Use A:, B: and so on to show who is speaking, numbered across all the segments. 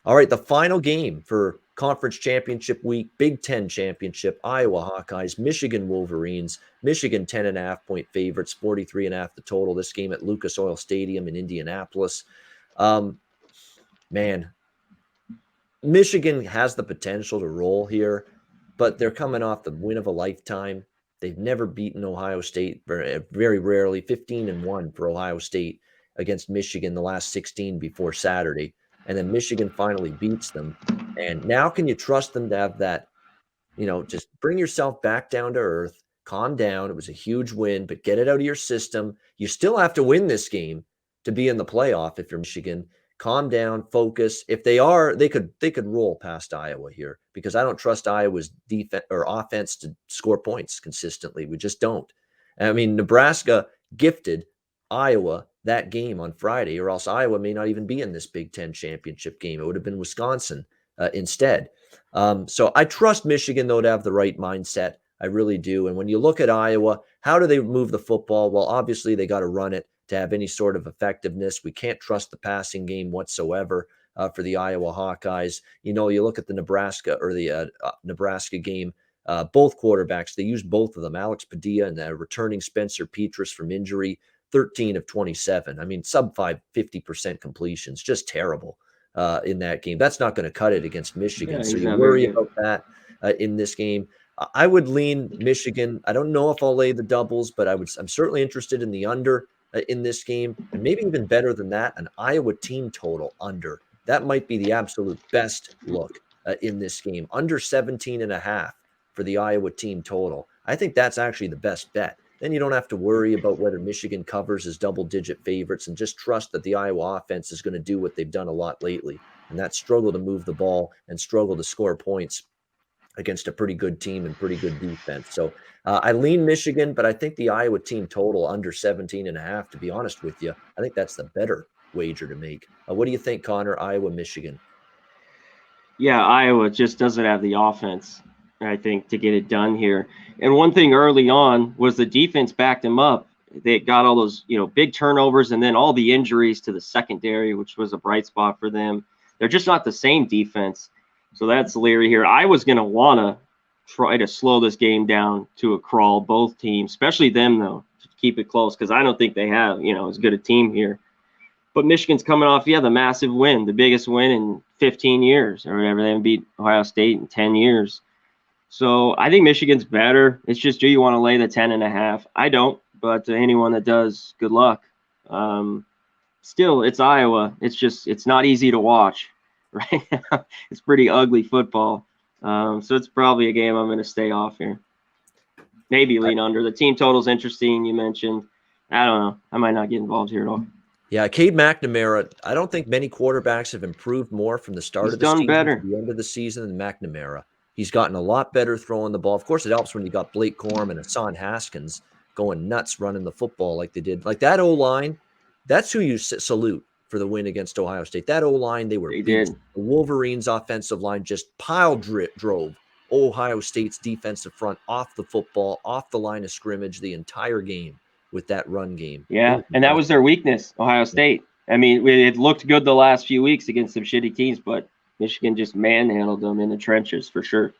A: All right, the final game for conference championship week, Big Ten championship, Iowa Hawkeyes, Michigan Wolverines, Michigan 10.5 point favorites, 43.5 the total. This game at Lucas Oil Stadium in Indianapolis. Um, man, Michigan has the potential to roll here, but they're coming off the win of a lifetime. They've never beaten Ohio State, very rarely, 15-1 for Ohio State against Michigan the last 16 before Saturday. And then Michigan finally beats them. And now can you trust them to have that, just bring yourself back down to earth, calm down. It was a huge win, but get it out of your system. You still have to win this game to be in the playoff if you're Michigan. Calm down, focus. If they are, they could roll past Iowa here because I don't trust Iowa's defense or offense to score points consistently. We just don't. I mean, Nebraska gifted Iowa that game on Friday, or else Iowa may not even be in this Big Ten championship game. It would have been Wisconsin instead. So I trust Michigan, though, to have the right mindset. I really do. And when you look at Iowa, how do they move the football? Well, obviously, they got to run it to have any sort of effectiveness. We can't trust the passing game whatsoever for the Iowa Hawkeyes. You look at the Nebraska game, both quarterbacks, they used both of them, Alex Padilla and returning Spencer Petras from injury, 13 of 27. I mean, sub 50% completions, just terrible in that game. That's not going to cut it against Michigan. So you worry about that in this game. I would lean Michigan. I don't know if I'll lay the doubles, but I'm certainly interested in the under in this game, and maybe even better than that, an Iowa team total under. That might be the absolute best look in this game. Under 17.5 for the Iowa team total. I think that's actually the best bet. Then you don't have to worry about whether Michigan covers as double-digit favorites and just trust that the Iowa offense is going to do what they've done a lot lately, and that's struggle to move the ball and struggle to score points against a pretty good team and pretty good defense. So I lean Michigan, but I think the Iowa team total under 17.5, to be honest with you, I think that's the better wager to make. What do you think, Conor? Iowa, Michigan?
B: Yeah, Iowa just doesn't have the offense, I think, to get it done here. And one thing early on was the defense backed them up. They got all those, big turnovers and then all the injuries to the secondary, which was a bright spot for them. They're just not the same defense. So that's leery here. I was going to want to try to slow this game down to a crawl, both teams, especially them, though, to keep it close because I don't think they have, as good a team here. But Michigan's coming off, the massive win, the biggest win in 15 years or whatever. They haven't beat Ohio State in 10 years. So I think Michigan's better. It's just, do you want to lay the 10.5? I don't, but to anyone that does, good luck. Still, it's Iowa. It's not easy to watch. Right now, it's pretty ugly football. So it's probably a game I'm going to stay off here. Maybe lean under. The team total's interesting, you mentioned. I don't know. I might not get involved here at all.
A: Yeah, Cade McNamara, I don't think many quarterbacks have improved more from the start of the season to the end of the season than McNamara. He's gotten a lot better throwing the ball. Of course, it helps when you got Blake Corum and Hassan Haskins going nuts running the football like they did. Like that O-line, that's who you salute for the win against Ohio State. That O-line, they did. The Wolverines' offensive line just drove Ohio State's defensive front off the football, off the line of scrimmage the entire game with that run game.
B: Yeah, and that was their weakness, Ohio State. I mean, it looked good the last few weeks against some shitty teams, but Michigan just manhandled them in the trenches for sure.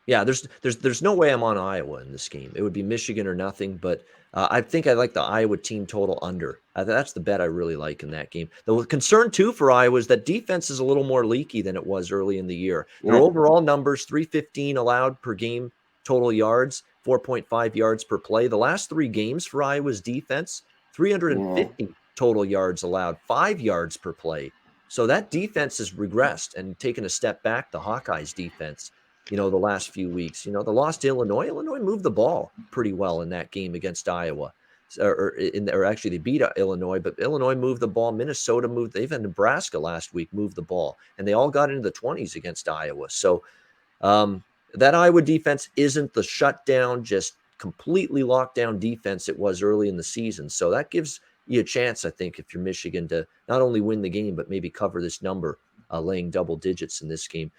A: Yeah, there's no way I'm on Iowa in this game. It would be Michigan or nothing, but I think I like the Iowa team total under. That's the bet I really like in that game. The concern, too, for Iowa is that defense is a little more leaky than it was early in the year. Their overall numbers, 315 allowed per game total yards, 4.5 yards per play. The last 3 games for Iowa's defense, 350 total yards allowed, 5 yards per play. So that defense has regressed and taken a step back, the Hawkeyes defense, the last few weeks. The loss to Illinois. Illinois moved the ball pretty well in that game against Iowa. Or actually they beat Illinois, but Illinois moved the ball. Minnesota moved. Even Nebraska last week moved the ball. And they all got into the 20s against Iowa. So that Iowa defense isn't the shutdown, just completely locked down defense it was early in the season. So that gives you a chance, I think, if you're Michigan, to not only win the game, but maybe cover this number, laying double digits in this game.